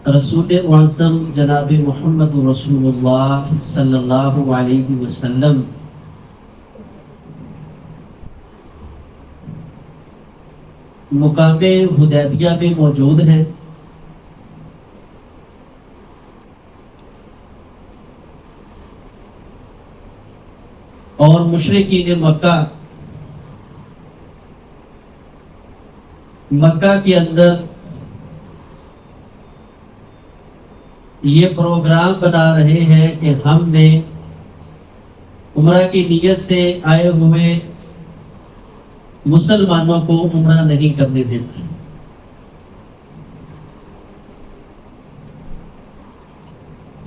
رسول معظم جناب محمد رسول اللہ صلی اللہ علیہ وسلم مقام حدیبیہ میں موجود ہیں، اور مشرکین مکہ کے اندر یہ پروگرام بنا رہے ہیں کہ ہم نے عمرہ کی نیت سے آئے ہوئے مسلمانوں کو عمرہ نہیں کرنے دیتے۔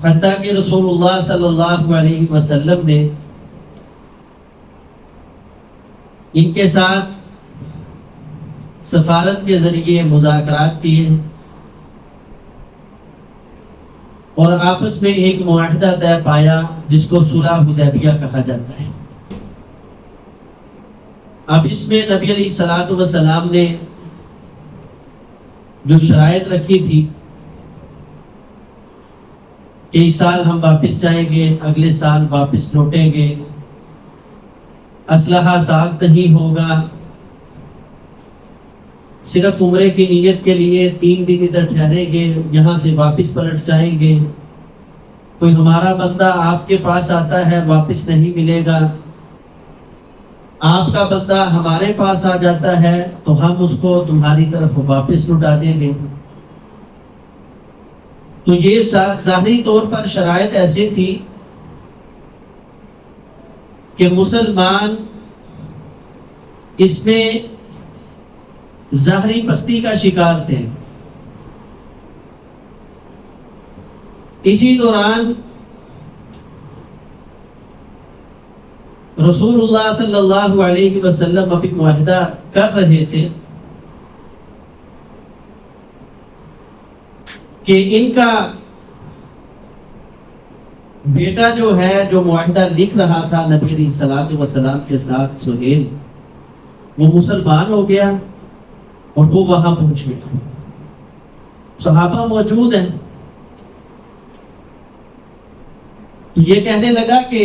حتیٰ کہ رسول اللہ صلی اللہ علیہ وسلم نے ان کے ساتھ سفارت کے ذریعے مذاکرات کیے اور آپس میں ایک معاہدہ طے پایا جس کو صلح حدیبیہ کہا جاتا ہے۔ اب اس میں نبی علیہ الصلوۃ والسلام نے جو شرائط رکھی تھی کہ اس سال ہم واپس جائیں گے، اگلے سال واپس لوٹیں گے، اسلحہ ساتھ نہیں ہوگا، صرف عمرے کی نیت کے لیے 3 دن ادھر ٹھہریں گے، یہاں سے واپس پلٹ جائیں گے، کوئی ہمارا بندہ آپ کے پاس آتا ہے واپس نہیں ملے گا، آپ کا بندہ ہمارے پاس آ جاتا ہے تو ہم اس کو تمہاری طرف واپس لوٹا دیں گے۔ تو یہ ظاہری طور پر شرائط ایسی تھی کہ مسلمان اس میں ظاہری پستی کا شکار تھے۔ اسی دوران رسول اللہ صلی اللہ علیہ وسلم ابھی معاہدہ کر رہے تھے کہ ان کا بیٹا جو ہے، جو معاہدہ لکھ رہا تھا نبی علیہ الصلوۃ والسلام کے ساتھ، سہیل، وہ مسلمان ہو گیا اور وہ وہاں پہنچ گیا۔ صحابہ موجود ہیں، تو یہ کہنے لگا کہ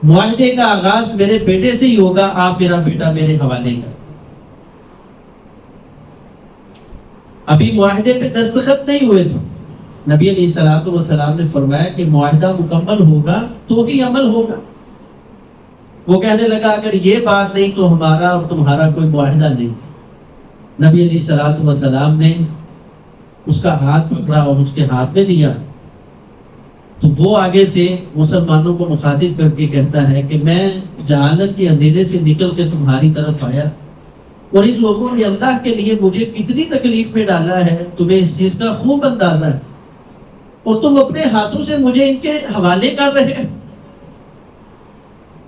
معاہدے کا آغاز میرے بیٹے سے ہی ہوگا، آپ میرا بیٹا میرے حوالے کا۔ ابھی معاہدے پہ دستخط نہیں ہوئے تھے۔ نبی علیہ الصلوۃ والسلام نے فرمایا کہ معاہدہ مکمل ہوگا تو ہی عمل ہوگا۔ وہ کہنے لگا اگر یہ بات نہیں تو ہمارا اور تمہارا کوئی معاہدہ نہیں۔ نبی علیہ الصلوۃ والسلام نے اس کا ہاتھ پکڑا اور اس کے ہاتھ میں دیا، تو وہ آگے سے مسلمانوں کو مخاطب کر کے کہتا ہے کہ میں جہالت کے اندھیرے سے نکل کے تمہاری طرف آیا، اور اس لوگوں نے اللہ کے لیے مجھے کتنی تکلیف میں ڈالا ہے، تمہیں اس چیز کا خوب اندازہ ہے، اور تم اپنے ہاتھوں سے مجھے ان کے حوالے کر رہے۔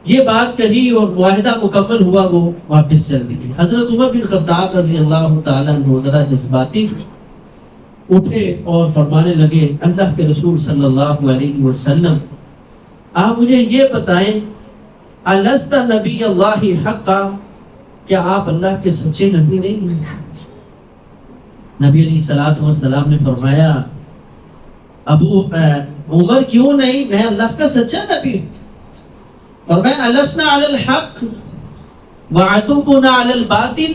یہ بات کہی اور معاہدہ مکمل ہوا، وہ واپس چل گئی۔ حضرت عمر بن خطاب رضی اللہ تعالیٰ عنہ ذرا جذباتی اٹھے اور فرمانے لگے، اللہ کے رسول صلی اللہ علیہ وسلم، آپ مجھے یہ بتائیں، الست نبی اللہ حقا، کیا آپ اللہ کے سچے نبی نہیں ہیں؟ نبی علیہ الصلوۃ والسلام نے فرمایا، عمر کیوں نہیں، میں اللہ کا سچا نبی ہوں۔ فرمایا السنا علی الحق وعدونا علی الباطل،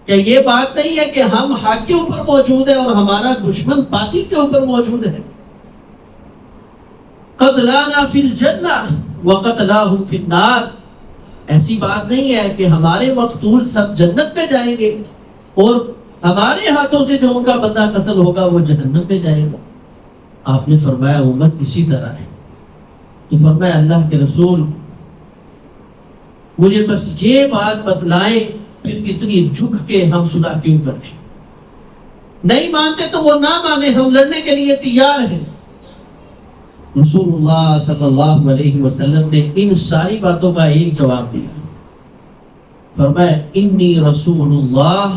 کیا یہ بات نہیں ہے کہ ہم حق کے اوپر موجود ہیں اور ہمارا دشمن باطل کے اوپر موجود ہے؟ قتلانا فی الجنہ وقتلاہم فی النار، ایسی بات نہیں ہے کہ ہمارے مقتول سب جنت میں جائیں گے اور ہمارے ہاتھوں سے جو ان کا بندہ قتل ہوگا وہ جہنم میں جائے گا۔ آپ نے فرمایا عمر اسی طرح ہے۔ تو فرمایا اللہ کے رسول، مجھے بس یہ بات بتلائیں، پھر اتنی جھک کے ہم صلح کیوں کریں؟ نہیں مانتے تو وہ نہ مانے، ہم لڑنے کے لیے تیار ہیں۔ رسول اللہ صلی اللہ علیہ وسلم نے ان ساری باتوں کا ایک جواب دیا، فرمایا انی رسول اللہ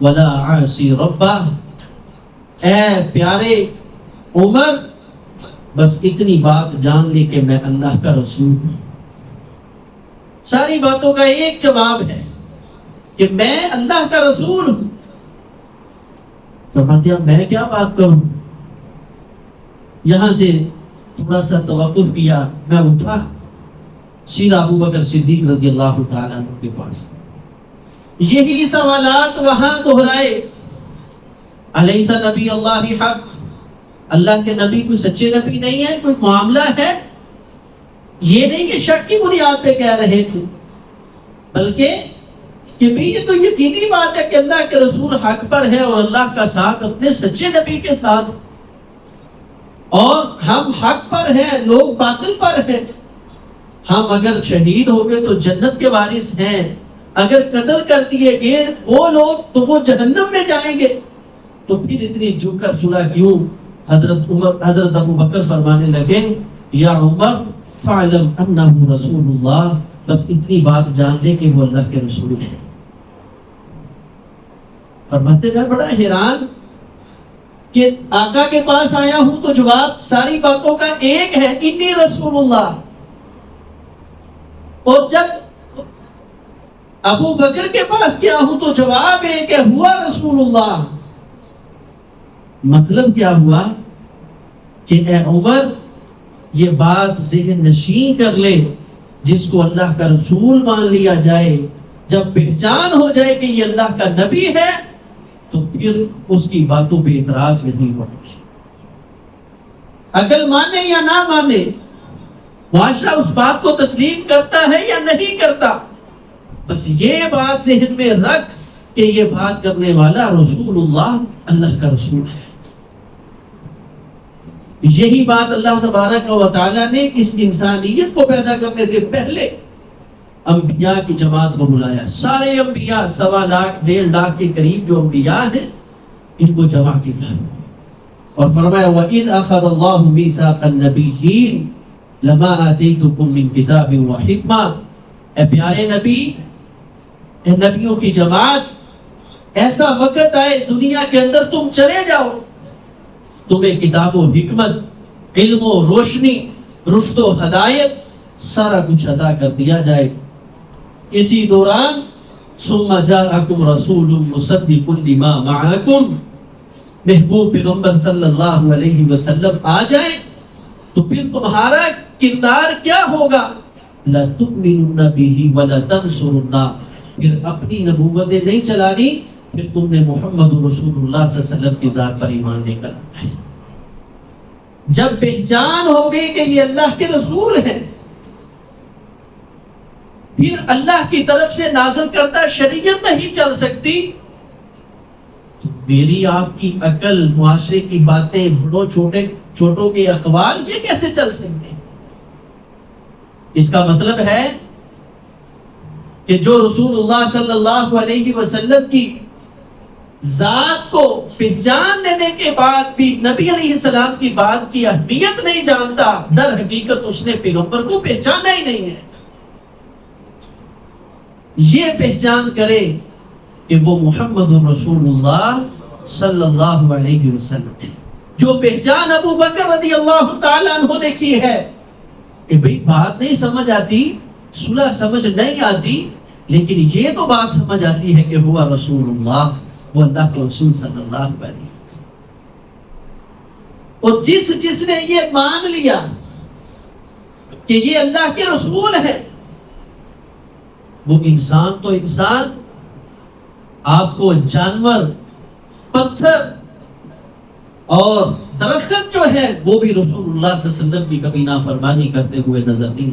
ولا عاصی ربہ، اے پیارے عمر، بس اتنی بات جان لی کہ میں اللہ کا رسول ہوں۔ ساری باتوں کا ایک جواب ہے کہ میں اللہ کا رسول ہوں۔ فرماتے ہیں میں کیا بات کروں. یہاں سے تھوڑا سا توقف کیا, میں اٹھا, سیدھا ابو بکر صدیق رضی اللہ تعالیٰ عنہ کے پاس. یہی سوالات وہاں دہرائے. علیہ نبی اللہ حق, اللہ کے نبی کوئی سچے نبی نہیں ہے, کوئی معاملہ ہے. یہ نہیں کہ شک کی بنیاد پہ کہہ رہے تھے, بلکہ کہ بھی یہ تو یقینی بات ہے کہ اللہ کے رسول حق پر ہے اور اللہ کا ساتھ اپنے سچے نبی کے ساتھ, اور ہم حق پر ہیں, لوگ باطل پر ہیں. ہم اگر شہید ہو گئے تو جنت کے وارث ہیں, اگر قتل کر دیے گئے وہ لوگ تو وہ جہنم میں جائیں گے. تو پھر اتنی جھک کر صلح کیوں؟ حضرت ابو بکر فرمانے لگے یا عمر فعلم انہ رسول اللہ, بس اتنی بات جان لے کہ وہ اللہ کے رسول ہے. فرماتے میں بڑا حیران کہ آقا کے پاس آیا ہوں تو جواب ساری باتوں کا ایک ہے, انی رسول اللہ. اور جب ابو بکر کے پاس گیا ہوں تو جواب ہے کہ ہوا رسول اللہ. مطلب کیا ہوا کہ اے عمر یہ بات ذہن نشین کر لے, جس کو اللہ کا رسول مان لیا جائے, جب پہچان ہو جائے کہ یہ اللہ کا نبی ہے, تو پھر اس کی باتوں پہ اعتراض نہیں ہوگا. عقل مانے یا نہ مانے, معاشرہ اس بات کو تسلیم کرتا ہے یا نہیں کرتا, بس یہ بات ذہن میں رکھ کہ یہ بات کرنے والا رسول اللہ, اللہ کا رسول ہے. یہی بات اللہ تبارک و تعالیٰ نے اس انسانیت کو پیدا کرنے سے پہلے انبیاء کی جماعت کو بلایا. سارے انبیاء 1.25 لاکھ 1.5 لاکھ کے قریب جو انبیاء ہیں ان کو جمع کیا اور فرمایا وَإِذْ أَخَذَ اللَّهُ مِيثَاقَ النَّبِيِّينَ لَمَا آتَيْتُكُم مِّن كِتَابٍ وَحِكْمَةٍ. اے پیارے نبی, اے نبیوں کی جماعت, ایسا وقت آئے دنیا کے اندر تم چلے جاؤ, تمہیں کتاب و حکمت, علم و روشنی, رشد و ہدایت سارا کچھ عطا کر دیا جائے. اسی دوران ثم جاءکم رسول مصدق لما معکم, محبوب پیغمبر صلی اللہ علیہ وسلم آ جائیں تو پھر تمہارا کردار کیا ہوگا؟ لَتُؤْمِنُنَّ بِهِ وَلَتَنْصُرُنَّ, پھر اپنی نبوتیں نہیں چلانی, پھر تم نے محمد رسول اللہ صلی اللہ علیہ وسلم کی ذات پر ایمان لے کر آنا ہے. جب پہچان ہو گئی کہ یہ اللہ کے رسول ہیں, پھر اللہ کی طرف سے نازل کردہ شریعت نہیں چل سکتی, تو میری آپ کی عقل, معاشرے کی باتیں, بڑوں چھوٹوں کے اقوال یہ کیسے چل سکتے ہیں؟ اس کا مطلب ہے کہ جو رسول اللہ صلی اللہ علیہ وسلم کی ذات کو پہچان لینے کے بعد بھی نبی علیہ السلام کی بات کی اہمیت نہیں جانتا, در حقیقت اس نے پیغمبر کو پہچانا ہی نہیں ہے. یہ پہچان کرے کہ وہ محمد رسول اللہ صلی اللہ علیہ وسلم ہے. جو پہچان ابو بکر رضی اللہ تعالیٰ عنہ نے کی ہے کہ بھئی بات نہیں سمجھ آتی, صلح سمجھ نہیں آتی, لیکن یہ تو بات سمجھ آتی ہے کہ ہوا رسول اللہ, وہ اللہ کے رسول صلی اللہ علیہ وسلم. اور جس نے یہ مان لیا کہ یہ اللہ کے رسول ہے, وہ انسان تو انسان, آپ کو جانور, پتھر اور درخت جو ہے وہ بھی رسول اللہ صلی اللہ علیہ وسلم کی کبھی نافرمانی کرتے ہوئے نظر نہیں.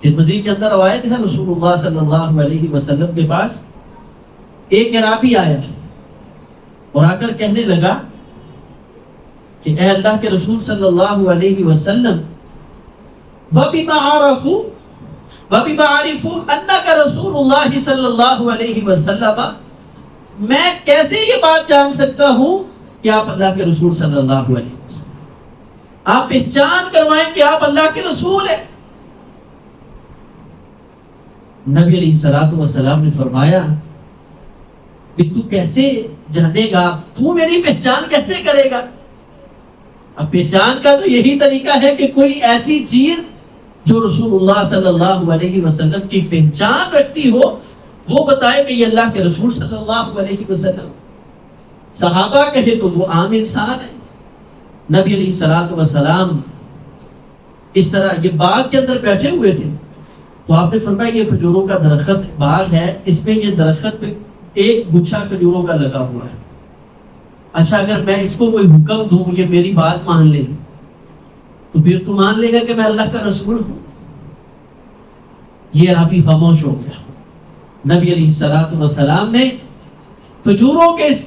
ترمذی کے اندر روایت ہے, رسول اللہ صلی اللہ علیہ وسلم کے پاس ایک اعرابی آیا اور آ کر کہنے لگا کہ اے اللہ کے رسول صلی اللہ علیہ وسلم, وَبِمَا عَرَفُوا أَنَّكَ رَسُولُ اللَّهِ صلی اللہ علیہ وسلم, میں کیسے یہ بات جان سکتا ہوں کہ آپ اللہ کے رسول صلی اللہ علیہ وسلم, آپ پہچان کروائیں کہ آپ اللہ کے رسول ہیں. نبی علیہ السلام نے فرمایا کہ تو کیسے جانے گا, تو میری پہچان کیسے کرے گا؟ اب پہچان کا تو یہی طریقہ ہے کہ کوئی ایسی چیز جو رسول اللہ صلی اللہ علیہ وسلم کی پہچان رکھتی ہو, وہ بتائے کہ یہ اللہ کے رسول صلی اللہ علیہ وسلم. صحابہ کہے تو وہ عام انسان ہے. نبی علیہ الصلوۃ والسلام اس طرح یہ باغ کے اندر بیٹھے ہوئے تھے تو آپ نے فرمایا یہ کھجوروں کا درخت باغ ہے, اس میں یہ درخت پہ ایک گچھا کھجوروں کا لگا ہوا ہے. اچھا اگر میں اس کو کوئی حکم دوں یہ میری بات مان لے تو پھر تو مان لے گا کہ میں اللہ کا رسول ہوں. یہ رابی خاموش ہو گیا. نبی علیہ الصلوۃ والسلام نے کھجوروں کے اس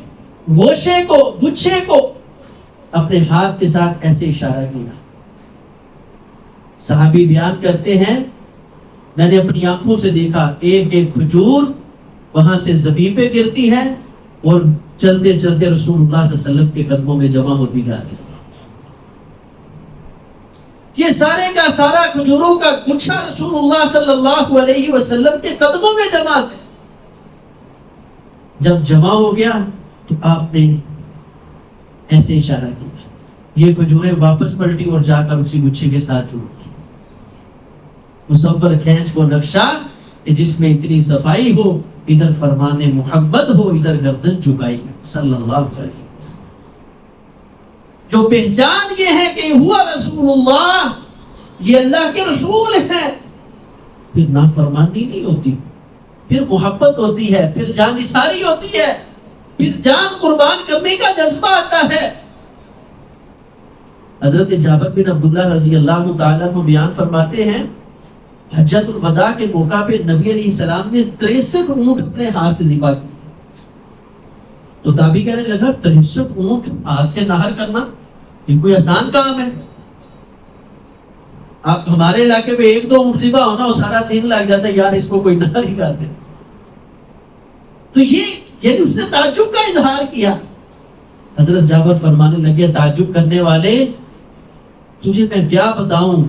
گوشے کو گچھے کو اپنے ہاتھ کے ساتھ ایسے اشارہ کیا. صحابی بیان کرتے ہیں میں نے اپنی آنکھوں سے دیکھا ایک ایک کھجور وہاں سے زمین پہ گرتی ہے اور چلتے چلتے رسول اللہ صلی اللہ علیہ وسلم کے قدموں میں جمع ہوتی جا رہی ہے. یہ سارے کا سارا کھجوروں کا گچھا رسول اللہ صلی اللہ علیہ وسلم کے قدموں میں جمع ہے. جب جمع ہو گیا تو آپ نے ایسے اشارہ کیا, یہ کھجوریں واپس پلٹی اور جا کر اسی گچھے کے ساتھ جڑ گئی. مصور کھینچ کو نقشہ کہ جس میں اتنی صفائی ہو, ادھر فرمان محمد ہو ادھر گردن جھکائی صلی اللہ علیہ وسلم. جو پہچان یہ ہے کہ ہوا رسول اللہ, یہ اللہ کے رسول ہیں, پھر نافرمانی نہیں ہوتی, پھر محبت ہوتی ہے, پھر جان نثاری ہوتی ہے, پھر جان قربان کرنے کا جذبہ آتا ہے. حضرت جابر بن عبداللہ رضی اللہ تعالیٰ کو بیان فرماتے ہیں حجۃ الوداع کے موقع پہ نبی علیہ السلام نے 63 اونٹ اپنے ہاتھ سے ذبح کی. تو تابعی کہنے لگا 63 اونٹ ہاتھ سے نہر کرنا یہ کوئی آسان کام ہے؟ آپ ہمارے علاقے میں 1-2 اونٹ ذبح ہونا وہ سارا دن لگ جاتا ہے, یار اس کو کوئی نہر ہی کر دے. تو یہ اس نے تعجب کا اظہار کیا. حضرت جابر فرمانے لگے تعجب کرنے والے تجھے میں کیا بتاؤں,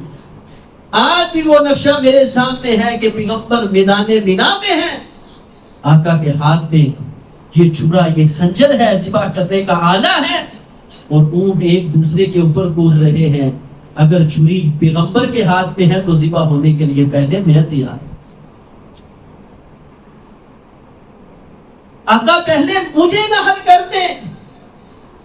آج بھی وہ نقشہ میرے سامنے ہے کہ پیغمبر میدان مینا میں ہے, آقا کے ہاتھ میں یہ چھرا یہ خنجر ہے, ذبح کرنے کا آلہ ہے, اور اونٹ ایک دوسرے کے اوپر کود رہے ہیں. اگر چھری پیغمبر کے ہاتھ میں ہے تو ذبح ہونے کے لیے پہلے میں تیار. آقا پہلے مجھے نہر کر دیں,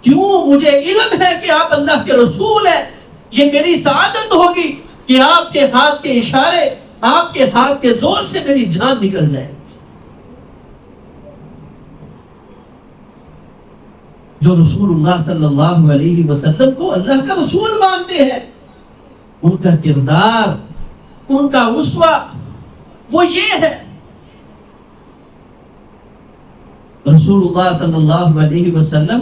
کیوں؟ مجھے علم ہے کہ آپ اللہ کے رسول ہیں, یہ میری سعادت ہوگی کہ آپ کے ہاتھ کے اشارے, آپ کے ہاتھ کے زور سے میری جان نکل جائے. جو رسول اللہ صلی اللہ علیہ وسلم کو اللہ کا رسول مانتے ہیں, ان کا کردار, ان کا اسوہ وہ یہ ہے. رسول اللہ صلی اللہ علیہ وسلم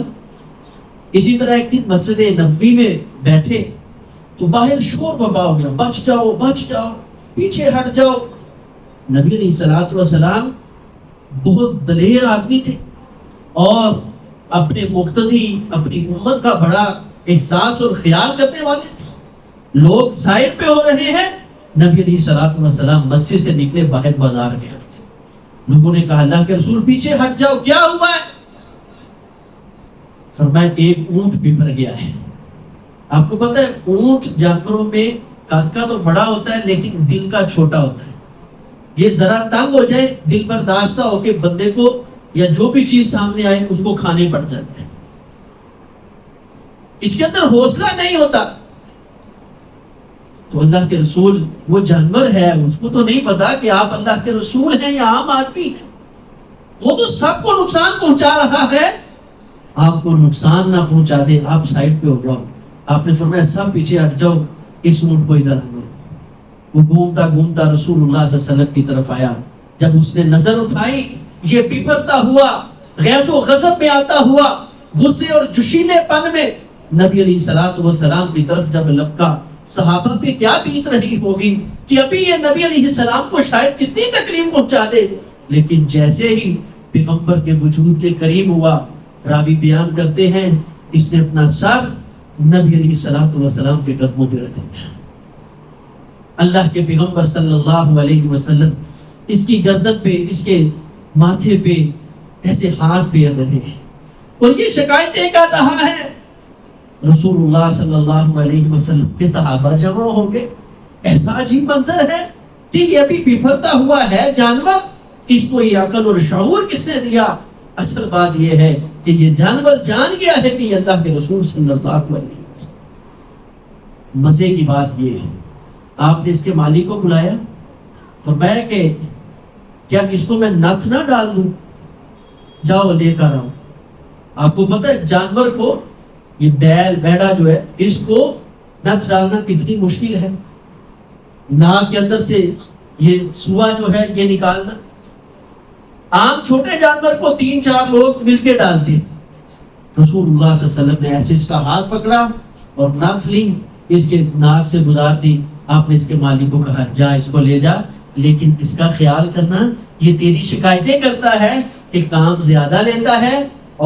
اسی طرح ایک دن مسجد نبوی میں بیٹھے تو باہر شور ببا ہو گیا, بچ جاؤ بچ جاؤ, پیچھے ہٹ جاؤ. نبی علیہ الصلوۃ والسلام بہت دلیر آدمی تھے اور اپنے مقتدی اپنی امت کا بڑا احساس اور خیال کرنے والے تھے. لوگ سائڈ پہ ہو رہے ہیں, نبی علیہ الصلوۃ والسلام مسجد سے نکلے باہر بازار گئے. لوگوں نے کہا اللہ کے رسول پیچھے ہٹ جاؤ, کیا ہوا ہے؟ فرمایا ایک اونٹ بپر گیا ہے. آپ کو پتہ ہے اونٹ جانوروں میں قد کا تو بڑا ہوتا ہے لیکن دل کا چھوٹا ہوتا ہے. یہ ذرا تنگ ہو جائے دل برداشتہ ہو کے بندے کو یا جو بھی چیز سامنے آئے اس کو کھانے پڑ جاتے ہیں, اس کے اندر حوصلہ نہیں ہوتا. تو اللہ کے رسول وہ جانور ہے, اس کو تو نہیں پتا کہ آپ اللہ کے رسول ہیں یا عام آدمی ہیں. وہ تو سب کو نقصان پہنچا رہا ہے, آپ کو نقصان نہ پہنچا دے, آپ سائڈ پہ ہو جاؤ. آپ نے فرمایا سب پیچھے ہٹ جاؤ, اس اونٹ کو ادھر آنے. وہ گھومتا گھومتا رسول اللہ صلی اللہ علیہ وسلم کی طرف آیا. جب اس نے نظر اٹھائی یہ بپرتا ہوا, غیظ و غضب میں آتا ہوا, غصے اور جوشیلے پن میں نبی علیہ الصلوۃ والسلام کی طرف جب لپکا, صحابہ پہ کیا بیت رہی ہوگی کہ ابھی یہ نبی علیہ السلام کو شاید کتنی تکلیف پہنچا دے. لیکن جیسے ہی پیغمبر کے وجود کے قریب ہوا, راوی بیان کرتے ہیں اس نے اپنا سر نبی علیہ الصلوۃ والسلام کے قدموں پہ رکھ دیا. اللہ کے پیغمبر صلی اللہ علیہ وسلم اس کی گردن پہ, اس کے ماتھے پہ ایسے ہاتھ پھیر رہے ہیں اور یہ شکایتیں کر رہا ہے. رسول اللہ صلی اللہ علیہ وسلم کے صحابہ جمع ہو گئے. ایسا عجیب منظر ہے کہ یہ ابھی بپھرتا ہوا ہے جانور اس کو یہ عقل اور شعور کس نے دیا؟ اصل بات یہ ہے کہ یہ جانور جان گیا ہے کہ یہ اللہ کے رسول صلی اللہ علیہ وسلم۔ مزے کی بات یہ ہے، آپ نے اس کے مالک کو بلایا، فرمایا کہ کیا اس کو میں نتھ نہ ڈال دوں؟ جاؤ لے کر آؤ۔ آپ کو پتہ ہے جانور کو، یہ بیل بیڑا جو ہے، اس کو نتھ ڈالنا کتنی مشکل ہے، ناک کے اندر سے یہ سوا جو ہے یہ نکالنا۔ عام چھوٹے جانور کو 3-4 لوگ مل کے ڈالتے ہیں، رسول اللہ صلی اللہ علیہ وسلم نے ایسے اس کا ہاتھ پکڑا اور نتھ لی، اس کے ناک سے گزار دی۔ آپ نے اس کے مالک کو کہا جا اس کو لے جا، لیکن اس کا خیال کرنا، یہ تیری شکایتیں کرتا ہے کہ کام زیادہ لیتا ہے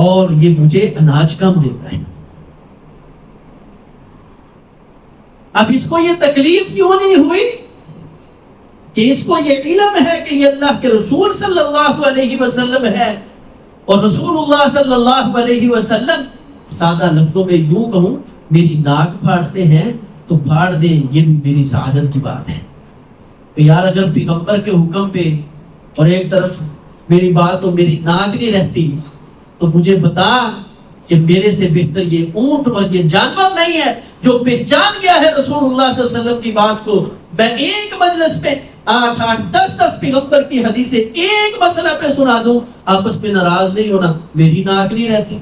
اور یہ مجھے اناج کم دیتا ہے۔ اب اس کو یہ تکلیف کیوں نہیں ہوئی کہ اس کو یہ علم ہے کہ یہ اللہ کے رسول صلی اللہ علیہ وسلم ہے، اور رسول اللہ صلی اللہ علیہ وسلم سادہ لفظوں میں یوں کہوں، میری ناک پھاڑتے ہیں تو پھاڑ دیں، یہ میری سعادت کی بات ہے۔ تو یار اگر پیغمبر کے حکم پہ اور ایک طرف میری بات اور میری ناک نہیں رہتی تو مجھے بتا کہ میرے سے بہتر یہ اونٹ اور یہ جانور نہیں ہے جو پہچان گیا ہے رسول اللہ صلی اللہ علیہ وسلم کی بات کو۔ میں ایک مجلس میں 8-8 10-10 پیغمبر کی حدیثیں ایک مسئلہ پہ سنا دوں، آپس میں ناراض نہیں ہونا، میری ناک نہیں رہتی۔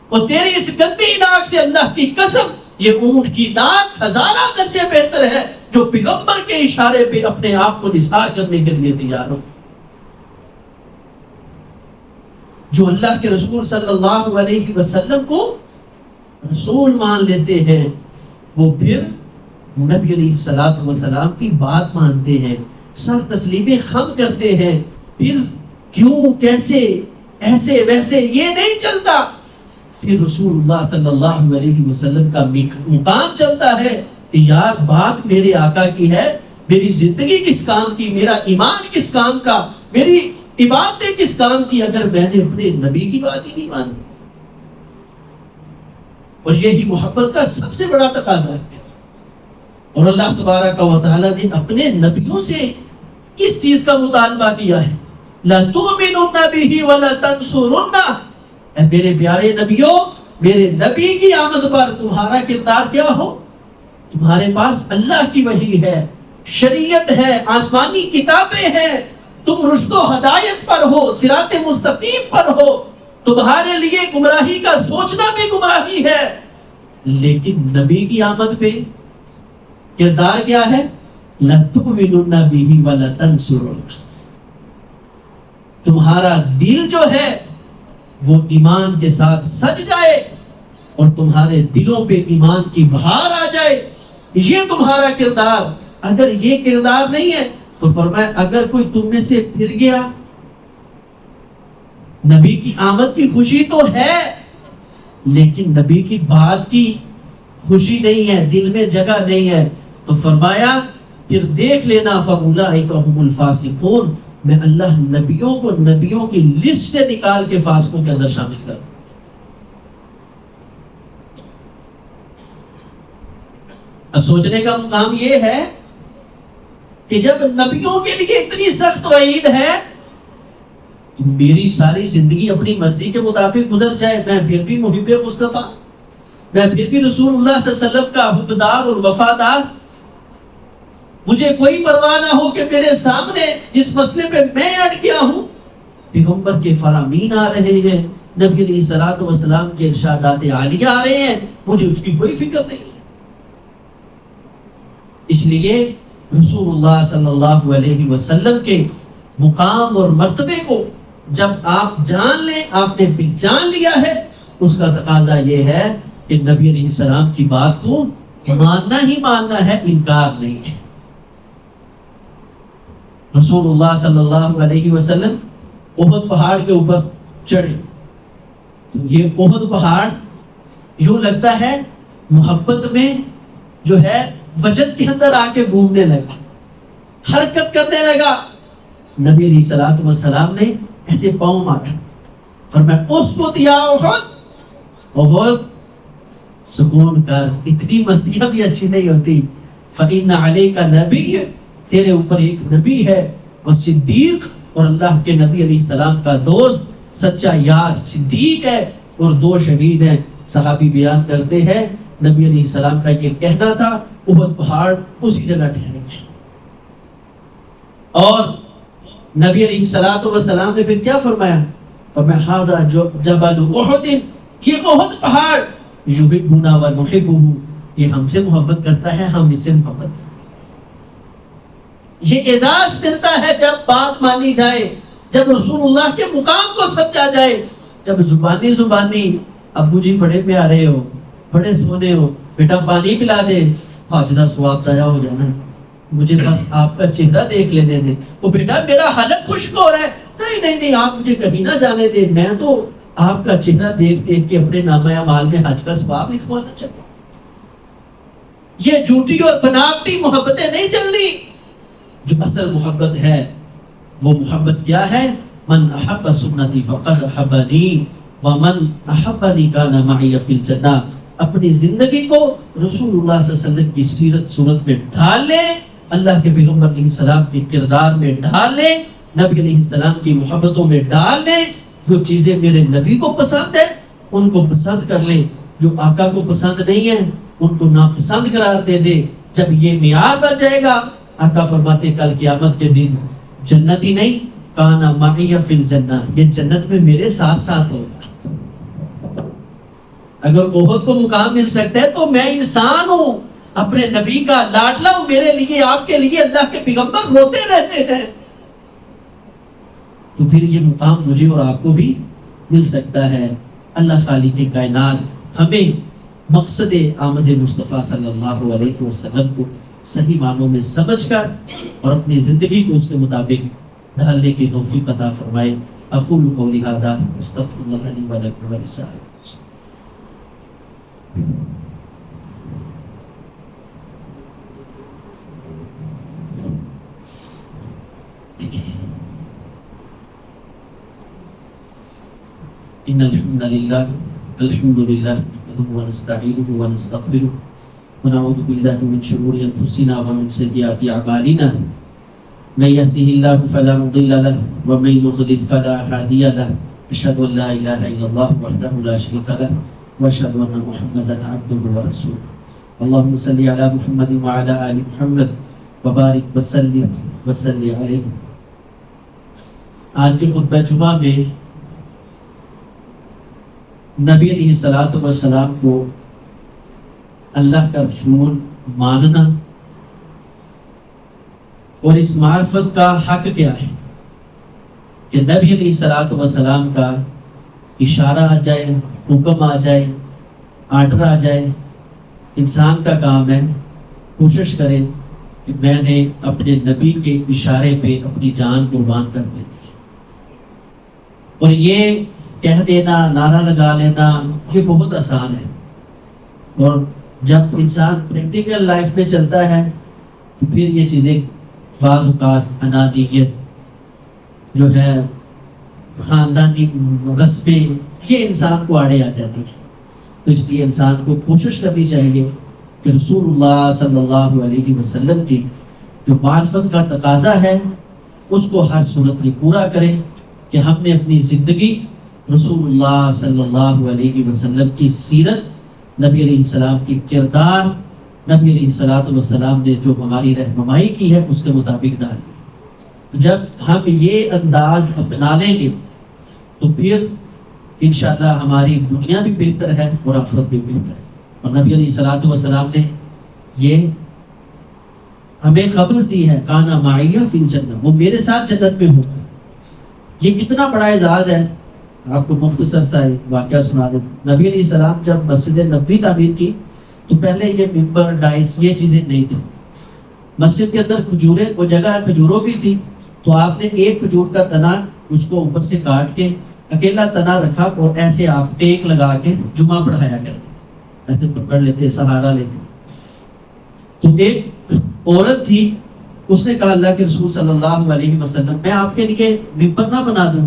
اور تیری اس گندی ناک سے اللہ کی قسم، یہ اونٹ کی ناک ہزارہ درجے بہتر ہے جو پیغمبر کے اشارے پہ اپنے آپ کو نثار کرنے کے لیے تیار ہو۔ جو اللہ کے رسول صلی اللہ علیہ وسلم کو رسول مان لیتے ہیں، وہ پھر نبی علیہ السلام کی بات مانتے ہیں، سر تسلیم خم کرتے ہیں، پھر کیوں کیسے ایسے ویسے یہ نہیں چلتا، پھر رسول اللہ صلی اللہ علیہ وسلم کا مقام چلتا ہے کہ یار بات میرے آقا کی ہے، میری زندگی کس کام کی، میرا ایمان کس کام کا، میری عبادتیں کس کام کی، اگر میں نے اپنے نبی کی بات ہی نہیں مانی۔ اور یہی محبت کا سب سے بڑا تقاضا ہے۔ اور اللہ تبارک و تعالیٰ نے اپنے نبیوں سے اس چیز کا مطالبہ کیا ہے، لَتُؤْمِنُنَّ بِهِ وَلَتَنْصُرُنَّ۔ اے میرے پیارے نبیوں، میرے نبی کی آمد پر تمہارا کردار کیا ہو؟ تمہارے پاس اللہ کی وحی ہے، شریعت ہے، آسمانی کتابیں ہیں، تم رشد و ہدایت پر ہو، صراط مستقیم پر ہو، تمہارے لیے گمراہی کا سوچنا بھی گمراہی ہے۔ لیکن نبی کی آمد پہ کردار کیا ہے؟ لَتُؤْمِنُنَّ بِهِ وَلَتَنْصُرُنَّ۔ تمہارا دل جو ہے وہ ایمان کے ساتھ سج جائے اور تمہارے دلوں پہ ایمان کی بہار آ جائے، یہ تمہارا کردار۔ اگر یہ کردار نہیں ہے تو فرمایا اگر کوئی تم میں سے پھر گیا، نبی کی آمد کی خوشی تو ہے لیکن نبی کی بات کی خوشی نہیں ہے، دل میں جگہ نہیں ہے، تو فرمایا پھر دیکھ لینا فَأُولَٰئِکَ هُمُ الْفَاسِقُونَ، میں اللہ نبیوں کو نبیوں کی لسٹ سے نکال کے فاسقوں کے اندر شامل کروں۔ اب سوچنے کا مقام یہ ہے کہ جب نبیوں کے لیے اتنی سخت وعید ہے تو میری ساری زندگی اپنی مرضی کے مطابق گزر جائے، میں پھر بھی محب مصطفیٰ، میں پھر بھی رسول اللہ صلی اللہ علیہ وسلم کا حبدار اور وفادار، مجھے کوئی پرواہ نہ ہو کہ میرے سامنے جس مسئلے پہ میں اٹ گیا ہوں پیغمبر کے فرامین آ رہے ہیں، نبی علیہ الصلوۃ والسلام کے ارشادات عالیہ آ رہے ہیں، مجھے اس کی کوئی فکر نہیں ہے۔ اس لیے رسول اللہ صلی اللہ علیہ وسلم کے مقام اور مرتبے کو جب آپ جان لیں، آپ نے پہچان لیا ہے، اس کا تقاضا یہ ہے کہ نبی علیہ السلام کی بات کو ماننا ہی ماننا ہے، انکار نہیں ہے۔ رسول اللہ صلی اللہ علیہ وسلم احد پہاڑ کے اوپر چڑھے تو یہ احد پہاڑ یوں لگتا ہے محبت میں جو ہے وجد کے اندر آ کے گھومنے لگا، حرکت کرنے لگا۔ نبی علیہ الصلوۃ والسلام نے ایسے پاؤں مارا، فرمایا اسکت یا احد، احد سکون کر، اتنی مستیاں بھی اچھی نہیں ہوتی، فإن علیک نبی، تیرے اوپر ایک نبی ہے، وہ صدیق اور اللہ کے نبی علیہ السلام کا دوست سچا یار صدیق ہے، اور 2 شہید ہیں۔ صحابی بیان کرتے ہیں نبی علیہ السلام کا یہ کہنا تھا، احد پہاڑ اسی جگہ ٹھہرے گئے۔ اور نبی علیہ السلام نے پھر کیا فرمایا؟ فرمایا ھذا جبل احد، یہ احد پہاڑ یحبنا ونحبہ، یہ ہم سے محبت کرتا ہے، ہم اس سے محبت کرتے ہیں۔ یہ اعزاز ملتا ہے جب بات مانی جائے، جب رسول اللہ کے مقام کو سمجھا جائے، جب زبانی ابو جی بڑے پیارے ہو، بڑے سونے ہو، بیٹا پانی پلا دے، حاجدہ ثواب ضائع ہو جانا، مجھے بس آپ کا چہرہ دیکھ لینے دے، وہ بیٹا میرا حلق خشک ہو رہا ہے، نہیں آپ مجھے کہیں نہ جانے دے، میں تو آپ کا چہرہ دیکھ کے اپنے نامہ اعمال میں حج کا ثواب لکھوانا چاہتا ہوں۔ یہ جھوٹی اور بناوٹی محبتیں نہیں چلنی۔ جو اصل محبت ہے وہ محبت کیا ہے؟ من احب سنتی فقد احبنی ومن احبنی کان معی فی الجنہ۔ اپنی زندگی کو رسول اللہ صلی اللہ علیہ وسلم کی سیرت صورت میں ڈھال لیں، اللہ کے پیغمبر علیہ السلام کے کردار میں ڈھال لیں، نبی علیہ السلام کی محبتوں میں ڈال لیں۔ جو چیزیں میرے نبی کو پسند ہے ان کو پسند کر لیں، جو آقا کو پسند نہیں ہے ان کو ناپسند قرار دے دے۔ جب یہ معیار بن جائے گا، آقا فرماتے کل قیامت کے دن جنتی نہیں کانا معی فی الجنہ، یہ جنت میں میرے ساتھ ساتھ ہوگا۔ اگر احد کو مقام مل سکتا ہے تو میں انسان ہوں، اپنے نبی کا لاڈلا ہوں، میرے لیے آپ کے لیے اللہ کے پیغمبر روتے رہتے ہیں، تو پھر یہ مقام مجھے اور آپ کو بھی مل سکتا ہے۔ اللہ خالق کائنات ہمیں مقصد آمد مصطفیٰ صلی اللہ علیہ وسلم کو صحیح معنوں میں سمجھ کر اور اپنی زندگی کو اس کے مطابق ڈھالنے کی توفیق عطا فرمائے۔ اقول قولی ھذا استغفر اللہ لی ولکم ولسائر ان الحمد للہ نحمده ونستعینه ونستغفره ونعوذ باللہ من شرور انفسنا ومن سیئات اعمالنا من يهده الله فلا مضل له ومن يضلل فلا هادي له اشهد ان لا اله الا الله وحده لا شريك له واشهد ان محمدا عبده ورسوله اللهم صل على محمد وعلى ال محمد وبارك وسلم علیہ۔ آج کے خطبہ جمعہ میں نبی علیہ الصلوۃ والسلام کو اللہ کا رسول ماننا اور اس معرفت کا حق کیا ہے کہ نبی علیہ الصلوۃ والسلام کا اشارہ آ جائے، حکم آ جائے، آرڈر آ جائے، انسان کا کام ہے کوشش کرے کہ میں نے اپنے نبی کے اشارے پہ اپنی جان قربان کر دینی ہے۔ اور یہ کہہ دینا، نعرہ لگا لینا یہ بہت آسان ہے، اور جب انسان پریکٹیکل لائف میں چلتا ہے تو پھر یہ چیزیں بعض اوقات انانیت جو ہے، خاندانی رسمیں، یہ انسان کو آڑے آ جاتی ہیں۔ تو اس لیے انسان کو کوشش کرنی چاہیے کہ رسول اللہ صلی اللہ علیہ وسلم کی جو معرفت کا تقاضا ہے اس کو ہر صورت میں پورا کرے، کہ ہم نے اپنی زندگی رسول اللہ صلی اللہ علیہ وسلم کی سیرت، نبی علیہ السلام کی کردار، نبی علیہ السلام نے جو ہماری رہنمائی کی ہے اس کے مطابق ڈالی۔ تو جب ہم یہ انداز اپنا لیں گے تو پھر انشاءاللہ ہماری دنیا بھی بہتر ہے اور آخرت بھی بہتر ہے۔ اور نبی علیہ السلام نے یہ ہمیں خبر دی ہے، کانا معی فی الجنہ، وہ میرے ساتھ جنت میں ہوگا۔ یہ کتنا بڑا اعزاز ہے۔ آپ کو مختصر سا واقعہ سنا دوں۔ نبی علیہ السلام جب مسجد نبوی تعمیر کی تو پہلے یہ ممبر، ڈائس، یہ چیزیں نہیں تھیں۔ مسجد کے اندر کھجوریں، وہ جگہ کھجوروں کی تھی، تو آپ نے ایک کھجور کا تنا اس کو اوپر سے کاٹ کے اکیلا تنا رکھا، اور ایسے آپ ٹیک لگا کے جمعہ پڑھایا کرتے، ایسے پکڑ لیتے، سہارا لیتے۔ تو ایک عورت تھی، اس نے کہا اللہ کے رسول صلی اللہ علیہ وسلم، میں آپ کے لیے ممبر نہ بنا دوں؟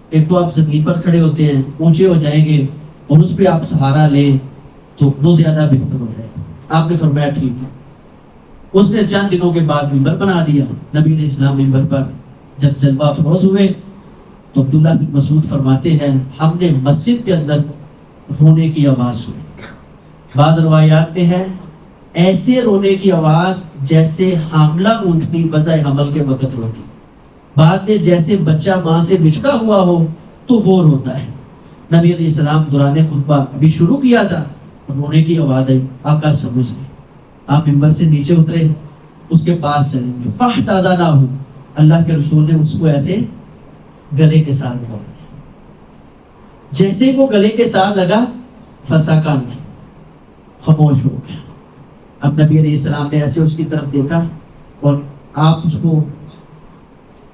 ایک تو آپ زمین پر کھڑے ہوتے ہیں، اونچے ہو جائیں گے، اور اس پہ آپ سہارا لیں تو وہ زیادہ بہتر ہو جائے گا۔ آپ نے فرمایا ٹھیک ہے۔ اس نے چند دنوں کے بعد ممبر بنا دیا، نبی علیہ السلام ممبر پر جب جلوہ افروز ہوئے تو عبداللہ بن مسعود فرماتے ہیں ہم نے مسجد کے اندر رونے کی آواز سنی. بعض روایات میں ہے ایسے رونے کی آواز جیسے حاملہ اونٹنی بجائے حمل کے وقت روتی، بعد میں جیسے بچہ ماں سے بچھڑا ہوا ہو تو وہ روتا ہے. نبی علیہ السلام دوران خطبہ ابھی شروع کیا تھا، رونے کی آواز آئی، آقا سمجھ گئے. آپ ممبر سے نیچے اترے، اس کے پاس چلیں گے. فاحتضنہ، اللہ کے رسول نے اس کو ایسے گلے کے ساتھ لگا. جیسے وہ گلے کے ساتھ لگا فسکن، خاموش ہو گیا. اب نبی علیہ السلام نے ایسے اس کی طرف دیکھا اور آپ اس کو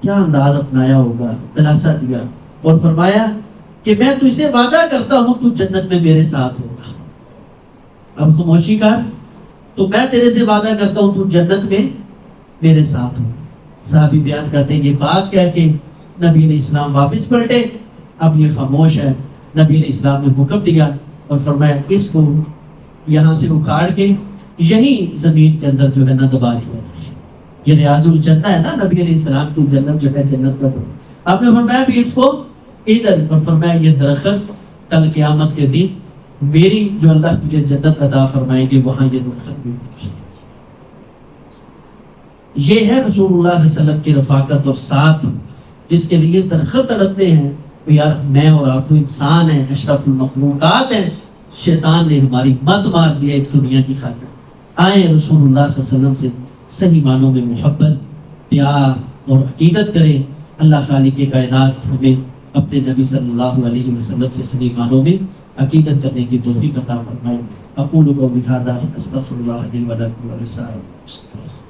کیا انداز اپنایا ہوگا، دلاسا دیا اور فرمایا کہ میں تجھ سے وعدہ کرتا ہوں تو جنت میں میرے ساتھ ہوگا. اب خاموشی کا تو میں تیرے سے وعدہ کرتا ہوں تو جنت میں میرے ساتھ ہو. صحابی بیان کرتے ہیں یہ بات کہہ کے نبی علیہ السلام واپس پلٹے. اب یہ خاموش ہے. نبی علیہ السلام نے حکم دیا اور فرمایا اس کو یہاں سے اکھاڑ کے یہی زمین کے اندر جو ہے نا دبا دیا جائے. یہ ریاض الجنہ ہے نا، نبی علیہ السلام کی جنت جو ہے جنت کا. آپ نے فرمایا بھی اس کو ادھر، اور فرمایا یہ درخت کل قیامت کے دن میری جو اللہ مجھے جنت عطا فرمائیں گے وہاں یہ درخت بھی ہوگا. یہ ہے رسول اللہ صلی اللہ علیہ وسلم کی رفاقت اور ساتھ، جس کے لیے درخت تڑپتے ہیں. یار میں اور آپ تو انسان ہیں، اشرف المخلوقات ہیں، شیطان نے ہماری مت مار دیا ایک دنیا کی خاطر. آئیں رسول اللہ صلی اللہ علیہ وسلم سے صحیح معنوں میں محبت، پیار اور عقیدت کریں. اللہ خالق کائنات ہمیں اپنے نبی صلی اللہ علیہ وسلم سے صحیح معنوں میں عقیدت کرنے کی توفیق عطا فرمائے. اقول قولی ھذا استغفر اللہ لی ولکم ولسائر المسلمین.